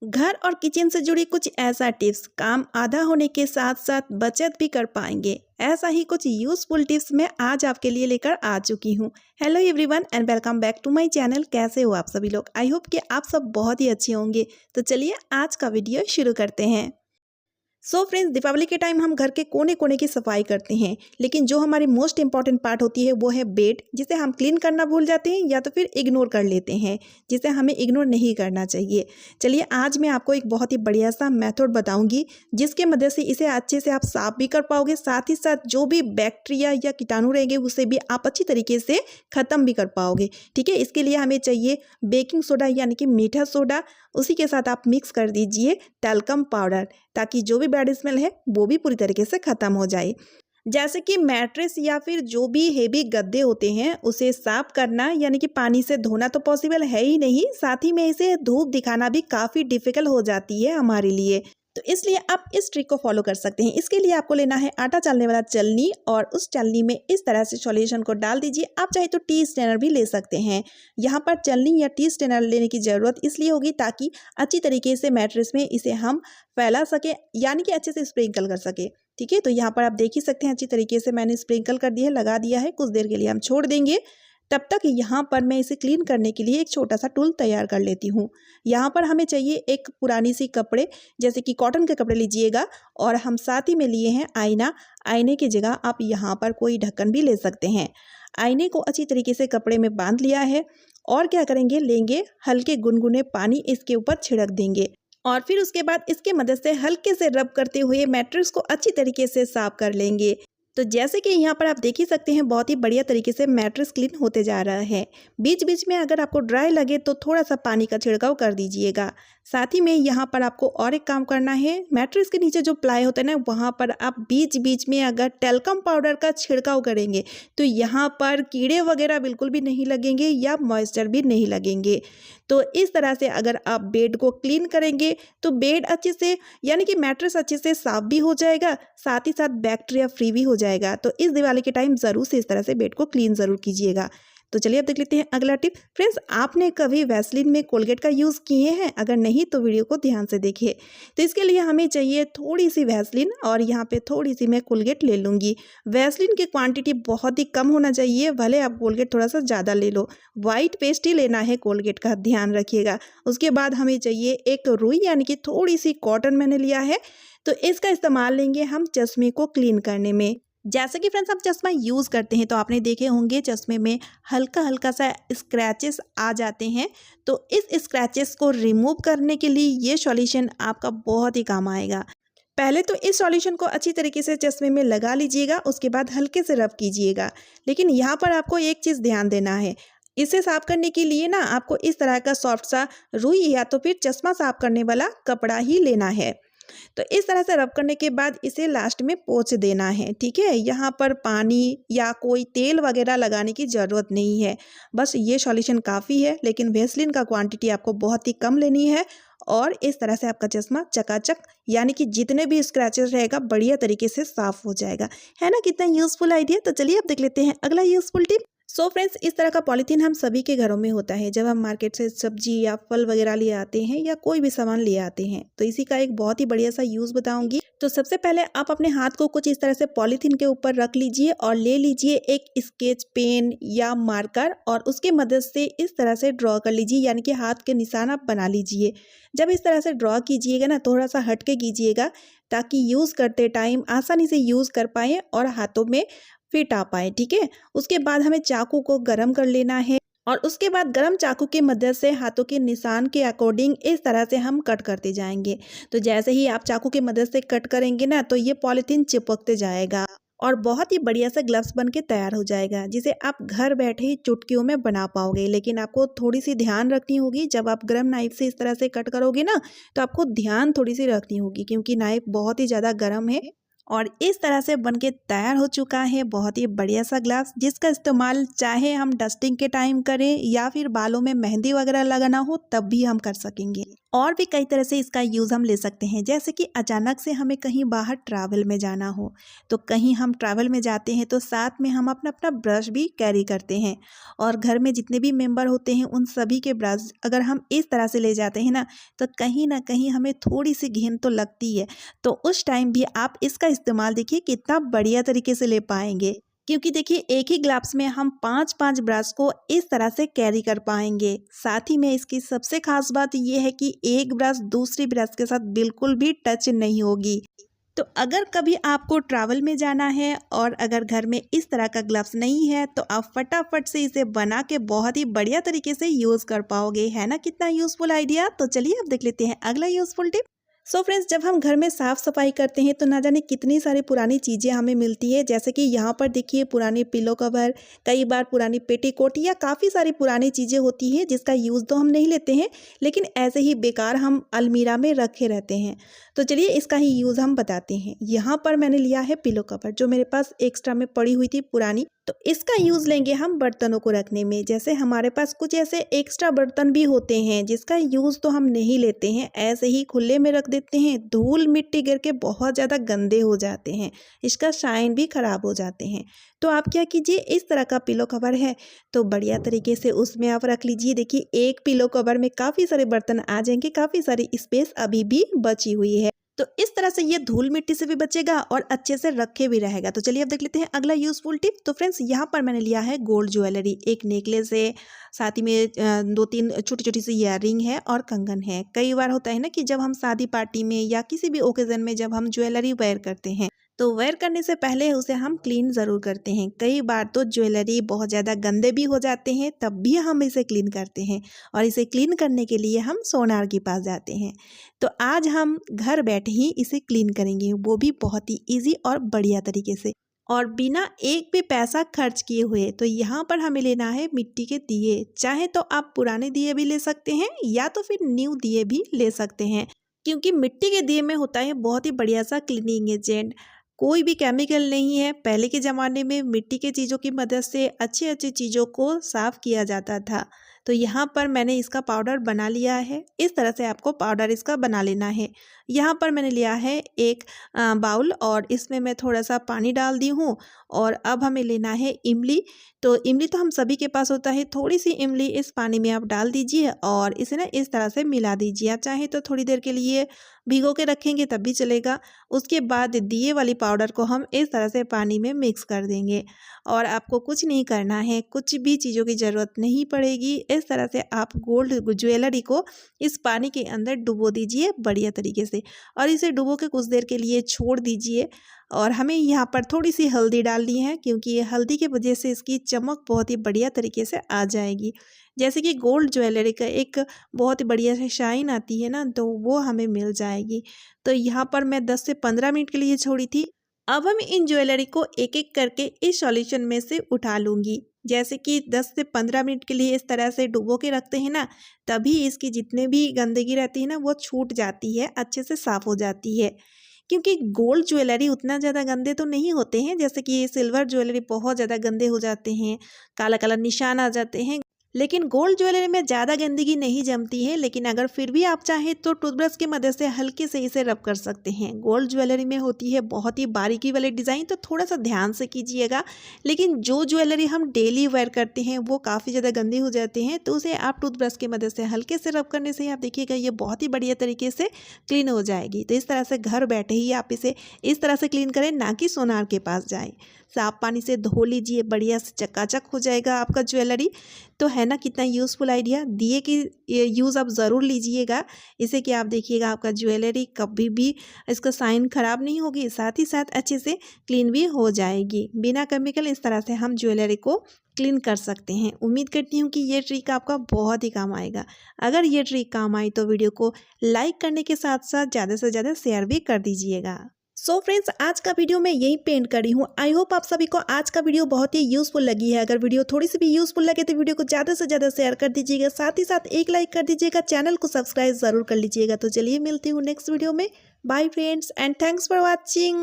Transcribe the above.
घर और किचन से जुड़ी कुछ ऐसा टिप्स काम आधा होने के साथ साथ बचत भी कर पाएंगे। ऐसा ही कुछ यूजफुल टिप्स मैं आज आपके लिए लेकर आ चुकी हूँ। Hello everyone and welcome back to my channel. कैसे हो आप सभी लोग? आई होप कि आप सब बहुत ही अच्छे होंगे। तो चलिए आज का वीडियो शुरू करते हैं। सो फ्रेंड्स, दीपावली के टाइम हम घर के कोने कोने की सफाई करते हैं, लेकिन जो हमारी मोस्ट इंपॉर्टेंट पार्ट होती है वो है बेड, जिसे हम क्लीन करना भूल जाते हैं या तो फिर इग्नोर कर लेते हैं, जिसे हमें इग्नोर नहीं करना चाहिए। चलिए आज मैं आपको एक बहुत ही बढ़िया सा मेथड बताऊंगी, जिसके मदद से इसे अच्छे से आप साफ भी कर पाओगे, साथ ही साथ जो भी बैक्टीरिया या कीटाणु रहेंगे उसे भी आप अच्छी तरीके से ख़त्म भी कर पाओगे। ठीक है, इसके लिए हमें चाहिए बेकिंग सोडा यानी कि मीठा सोडा, उसी के साथ आप मिक्स कर दीजिए टैल्कम पाउडर, ताकि जो भी बैड स्मेल है वो भी पूरी तरीके से ख़त्म हो जाए। जैसे कि मैट्रेस या फिर जो भी हेवी गद्दे होते हैं उसे साफ करना यानी कि पानी से धोना तो पॉसिबल है ही नहीं, साथ ही में इसे धूप दिखाना भी काफ़ी डिफ़िकल्ट हो जाती है हमारे लिए। तो इसलिए आप इस ट्रिक को फॉलो कर सकते हैं। इसके लिए आपको लेना है आटा चालने वाला छलनी, और उस छलनी में इस तरह से सॉल्यूशन को डाल दीजिए। आप चाहे तो टी स्ट्रेनर भी ले सकते हैं। यहाँ पर छलनी या टी स्ट्रेनर लेने की ज़रूरत इसलिए होगी ताकि अच्छी तरीके से मैट्रेस में इसे हम फैला सके, यानी कि अच्छे से स्प्रिंकल कर सके। ठीक है, तो यहाँ पर आप देख ही सकते हैं अच्छी तरीके से मैंने स्प्रिंकल कर दिया है, लगा दिया है। कुछ देर के लिए हम छोड़ देंगे। तब तक यहाँ पर मैं इसे क्लीन करने के लिए एक छोटा सा टूल तैयार कर लेती हूँ। यहाँ पर हमें चाहिए एक पुरानी सी कपड़े, जैसे कि कॉटन के कपड़े लीजिएगा, और हम साथ ही में लिए हैं आईना। आईने की जगह आप यहाँ पर कोई ढक्कन भी ले सकते हैं। आईने को अच्छी तरीके से कपड़े में बांध लिया है, और क्या करेंगे, लेंगे हल्के गुनगुने पानी, इसके ऊपर छिड़क देंगे, और फिर उसके बाद इसके मदद से हल्के से रब करते हुए मैट्रेस को अच्छी तरीके से साफ कर लेंगे। तो जैसे कि यहाँ पर आप देख ही सकते हैं बहुत ही बढ़िया तरीके से मैट्रेस क्लीन होते जा रहा है। बीच बीच में अगर आपको ड्राई लगे तो थोड़ा सा पानी का छिड़काव कर दीजिएगा। साथ ही में यहाँ पर आपको और एक काम करना है, मैट्रेस के नीचे जो प्लाई होता है ना, वहाँ पर आप बीच बीच में अगर टैल्कम पाउडर का छिड़काव करेंगे तो यहाँ पर कीड़े वगैरह बिल्कुल भी नहीं लगेंगे या मॉइस्चर भी नहीं लगेंगे। तो इस तरह से अगर आप बेड को क्लीन करेंगे तो बेड अच्छे से यानी कि मैट्रेस अच्छे से साफ भी हो जाएगा, साथ ही साथ बैक्टीरिया फ्री भी हो जाएगा। तो इस दिवाली के टाइम ज़रूर से इस तरह से बेड को क्लीन ज़रूर कीजिएगा। तो चलिए अब देख लेते हैं अगला टिप। फ्रेंड्स, आपने कभी वैसलीन में कोलगेट का यूज़ किए हैं? अगर नहीं तो वीडियो को ध्यान से देखिए। तो इसके लिए हमें चाहिए थोड़ी सी वैसलीन, और यहाँ पे थोड़ी सी मैं कोलगेट ले लूँगी। वैसलीन की क्वांटिटी बहुत ही कम होना चाहिए, भले आप कोलगेट थोड़ा सा ज़्यादा ले लो। वाइट पेस्ट ही लेना है कोलगेट का, ध्यान रखिएगा। उसके बाद हमें चाहिए एक रुई यानी कि थोड़ी सी कॉटन मैंने लिया है। तो इसका इस्तेमाल लेंगे हम चश्मे को क्लीन करने में। जैसे कि फ्रेंड्स, हम चश्मा यूज़ करते हैं तो आपने देखे होंगे चश्मे में हल्का हल्का सा स्क्रैचेस आ जाते हैं। तो इस स्क्रैचेस को रिमूव करने के लिए ये सॉल्यूशन आपका बहुत ही काम आएगा। पहले तो इस सॉल्यूशन को अच्छी तरीके से चश्मे में लगा लीजिएगा, उसके बाद हल्के से रब कीजिएगा। लेकिन यहाँ पर आपको एक चीज़ ध्यान देना है, इसे साफ करने के लिए ना आपको इस तरह का सॉफ्ट सा रुई या तो फिर चश्मा साफ करने वाला कपड़ा ही लेना है। तो इस तरह से रब करने के बाद इसे लास्ट में पोंछ देना है। ठीक है, यहाँ पर पानी या कोई तेल वगैरह लगाने की ज़रूरत नहीं है, बस ये सॉल्यूशन काफ़ी है। लेकिन वैसलीन का क्वांटिटी आपको बहुत ही कम लेनी है, और इस तरह से आपका चश्मा चकाचक यानी कि जितने भी स्क्रैचेस रहेगा बढ़िया तरीके से साफ हो जाएगा। है ना कितना यूज़फुल आइडिया। तो चलिए अब देख लेते हैं अगला यूज़फुल टिप। सो फ्रेंड्स, इस तरह का पॉलीथीन हम सभी के घरों में होता है। जब हम मार्केट से सब्जी या फल वगैरह ले आते हैं या कोई भी सामान ले आते हैं, तो इसी का एक बहुत ही बढ़िया सा यूज़ बताऊंगी। तो सबसे पहले आप अपने हाथ को कुछ इस तरह से पॉलीथीन के ऊपर रख लीजिए, और ले लीजिए एक स्केच पेन या मार्कर, और उसके मदद से इस तरह से ड्रॉ कर लीजिए, यानी कि हाथ के निशान आप बना लीजिए। जब इस तरह से ड्रॉ कीजिएगा ना, थोड़ा सा हट के कीजिएगा, ताकि यूज़ करते टाइम आसानी से यूज़ कर पाएँ और हाथों में फिट आ पाए। ठीक है, उसके बाद हमें चाकू को गरम कर लेना है, और उसके बाद गरम चाकू की मदद से हाथों के निशान के अकॉर्डिंग इस तरह से हम कट करते जाएंगे। तो जैसे ही आप चाकू की मदद से कट करेंगे ना, तो ये पॉलीथीन चिपकते जाएगा और बहुत ही बढ़िया सा ग्लव्स बन के तैयार हो जाएगा, जिसे आप घर बैठे ही चुटकियों में बना पाओगे। लेकिन आपको थोड़ी सी ध्यान रखनी होगी, जब आप गरम नाइफ से इस तरह से कट करोगे ना, तो आपको ध्यान थोड़ी सी रखनी होगी, क्योंकि नाइफ बहुत ही ज़्यादा गर्म है। और इस तरह से बनके तैयार हो चुका है बहुत ही बढ़िया सा ग्लव्स, जिसका इस्तेमाल चाहे हम डस्टिंग के टाइम करें या फिर बालों में मेहंदी वगैरह लगाना हो तब भी हम कर सकेंगे। और भी कई तरह से इसका यूज़ हम ले सकते हैं, जैसे कि अचानक से हमें कहीं बाहर ट्रैवल में जाना हो, तो कहीं हम ट्रैवल में जाते हैं तो साथ में हम अपना अपना ब्रश भी कैरी करते हैं। और घर में जितने भी मेंबर होते हैं उन सभी के ब्रश अगर हम इस तरह से ले जाते हैं तो कहीं ना कहीं हमें थोड़ी सी घिन तो लगती है। तो उस टाइम भी आप इसका इस्तेमाल देखिए कितना बढ़िया तरीके से ले पाएंगे, क्योंकि देखिए एक ही ग्लव्स में हम 5-5 ब्रश को इस तरह से कैरी कर पाएंगे। साथ ही में इसकी सबसे खास बात ये है कि एक ब्रश दूसरी ब्रश के साथ बिल्कुल भी टच नहीं होगी। तो अगर कभी आपको ट्रैवल में जाना है और अगर घर में इस तरह का ग्लव्स नहीं है तो आप फटाफट से इसे बना के बहुत ही बढ़िया तरीके से यूज़ कर पाओगे। है ना कितना यूज़फुल आइडिया। तो चलिए अब देख लेते हैं अगला यूज़फुल टिप। सो फ्रेंड्स, जब हम घर में साफ़ सफाई करते हैं तो ना जाने कितनी सारी पुरानी चीज़ें हमें मिलती है, जैसे कि यहाँ पर देखिए पुरानी पिलो कवर, कई बार पुरानी पेटीकोट या काफ़ी सारी पुरानी चीज़ें होती हैं जिसका यूज़ तो हम नहीं लेते हैं, लेकिन ऐसे ही बेकार हम अलमीरा में रखे रहते हैं। तो चलिए इसका ही यूज़ हम बताते हैं। यहाँ पर मैंने लिया है पिलो कवर जो मेरे पास एक्स्ट्रा में पड़ी हुई थी पुरानी, तो इसका यूज़ लेंगे हम बर्तनों को रखने में। जैसे हमारे पास कुछ ऐसे एक्स्ट्रा बर्तन भी होते हैं जिसका यूज़ तो हम नहीं लेते हैं, ऐसे ही खुले में रख देते हैं, धूल मिट्टी गिर के बहुत ज़्यादा गंदे हो जाते हैं, इसका शाइन भी ख़राब हो जाते हैं। तो आप क्या कीजिए, इस तरह का पिलो कवर है तो बढ़िया तरीके से उसमें आप रख लीजिए। देखिए एक पिलो कवर में काफ़ी सारे बर्तन आ जाएंगे, काफ़ी सारी स्पेस अभी भी बची हुई है। तो इस तरह से ये धूल मिट्टी से भी बचेगा और अच्छे से रखे भी रहेगा। तो चलिए अब देख लेते हैं अगला यूज़फुल टिप। तो फ्रेंड्स, यहाँ पर मैंने लिया है गोल्ड ज्वेलरी, एक नेकलेस है, साथ ही में 2-3 छोटी छोटी सी ईयररिंग है और कंगन है। कई बार होता है ना कि जब हम शादी पार्टी में या किसी भी ओकेजन में जब हम ज्वेलरी वेयर करते हैं तो वेयर करने से पहले उसे हम क्लीन ज़रूर करते हैं। कई बार तो ज्वेलरी बहुत ज़्यादा गंदे भी हो जाते हैं, तब भी हम इसे क्लीन करते हैं और इसे क्लीन करने के लिए हम सोनार के पास जाते हैं। तो आज हम घर बैठे ही इसे क्लीन करेंगे, वो भी बहुत ही ईजी और बढ़िया तरीके से और बिना एक भी पैसा खर्च किए हुए। तो यहाँ पर हमें लेना है मिट्टी के दिए, चाहे तो आप पुराने दिए भी ले सकते हैं या तो फिर न्यू दिए भी ले सकते हैं, क्योंकि मिट्टी के दिए में होता है बहुत ही बढ़िया सा क्लीनिंग एजेंट, कोई भी केमिकल नहीं है। पहले के ज़माने में मिट्टी के चीज़ों की मदद से अच्छी अच्छी चीज़ों को साफ़ किया जाता था। तो यहाँ पर मैंने इसका पाउडर बना लिया है, इस तरह से आपको पाउडर इसका बना लेना है। यहाँ पर मैंने लिया है एक बाउल और इसमें मैं थोड़ा सा पानी डाल दी हूँ और अब हमें लेना है इमली। तो इमली तो हम सभी के पास होता है, थोड़ी सी इमली इस पानी में आप डाल दीजिए और इसे ना इस तरह से मिला दीजिए। आप चाहे तो थोड़ी देर के लिए भिगो के रखेंगे तब भी चलेगा। उसके बाद दिए वाली पाउडर को हम इस तरह से पानी में मिक्स कर देंगे और आपको कुछ नहीं करना है, कुछ भी चीज़ों की ज़रूरत नहीं पड़ेगी। इस तरह से आप गोल्ड ज्वेलरी को इस पानी के अंदर डुबो दीजिए बढ़िया तरीके से और इसे डुबो के कुछ देर के लिए छोड़ दीजिए। और हमें यहाँ पर थोड़ी सी हल्दी डालनी है, क्योंकि ये हल्दी की वजह से इसकी चमक बहुत ही बढ़िया तरीके से आ जाएगी। जैसे कि गोल्ड ज्वेलरी का एक बहुत ही बढ़िया से शाइन आती है ना, तो वो हमें मिल जाएगी। तो यहाँ पर मैं 10 से 15 मिनट के लिए छोड़ी थी। अब हम इन ज्वेलरी को एक एक करके इस सॉल्यूशन में से उठा लूँगी। जैसे कि 10 से 15 मिनट के लिए इस तरह से डुबो के रखते हैं ना, तभी इसकी जितने भी गंदगी रहती है ना वो छूट जाती है, अच्छे से साफ़ हो जाती है। क्योंकि गोल्ड ज्वेलरी उतना ज़्यादा गंदे तो नहीं होते हैं, जैसे कि सिल्वर ज्वेलरी बहुत ज़्यादा गंदे हो जाते हैं, काला काला निशान आ जाते हैं। लेकिन गोल्ड ज्वेलरी में ज़्यादा गंदगी नहीं जमती है। लेकिन अगर फिर भी आप चाहें तो टूथब्रश की मदद से हल्के से इसे रब कर सकते हैं। गोल्ड ज्वेलरी में होती है बहुत ही बारीकी वाले डिज़ाइन, तो थोड़ा सा ध्यान से कीजिएगा। लेकिन जो ज्वेलरी हम डेली वेयर करते हैं वो काफ़ी ज़्यादा गंदे हो जाते हैं, तो उसे आप टूथब्रश की मदद से हल्के से रब करने से आप देखिएगा ये बहुत ही बढ़िया तरीके से क्लीन हो जाएगी। तो इस तरह से घर बैठे ही आप इसे इस तरह से क्लीन करें, ना कि सोनार के पास जाएँ। साफ पानी से धो लीजिए, बढ़िया से चकाचक हो जाएगा आपका ज्वेलरी। तो है ना कितना यूज़फुल आइडिया। दिए की यूज़ आप ज़रूर लीजिएगा, इससे कि आप देखिएगा आपका ज्वेलरी कभी भी इसका साइन ख़राब नहीं होगी, साथ ही साथ अच्छे से क्लीन भी हो जाएगी। बिना केमिकल इस तरह से हम ज्वेलरी को क्लीन कर सकते हैं। उम्मीद करती हूँ कि ये ट्रिक आपका बहुत ही काम आएगा। अगर ये ट्रिक काम आई तो वीडियो को लाइक करने के साथ साथ ज़्यादा से ज़्यादा शेयर भी कर दीजिएगा। सो फ्रेंड्स, आज का वीडियो मैं यही पेंट करी हूँ। आई होप आप सभी को आज का वीडियो बहुत ही यूज़फुल लगी है। अगर वीडियो थोड़ी सी भी यूज़फुल लगे तो वीडियो को ज़्यादा से ज़्यादा शेयर कर दीजिएगा, साथ ही साथ एक लाइक कर दीजिएगा, चैनल को सब्सक्राइब ज़रूर कर लीजिएगा। तो चलिए मिलती हूँ नेक्स्ट वीडियो में। Bye friends and thanks for watching.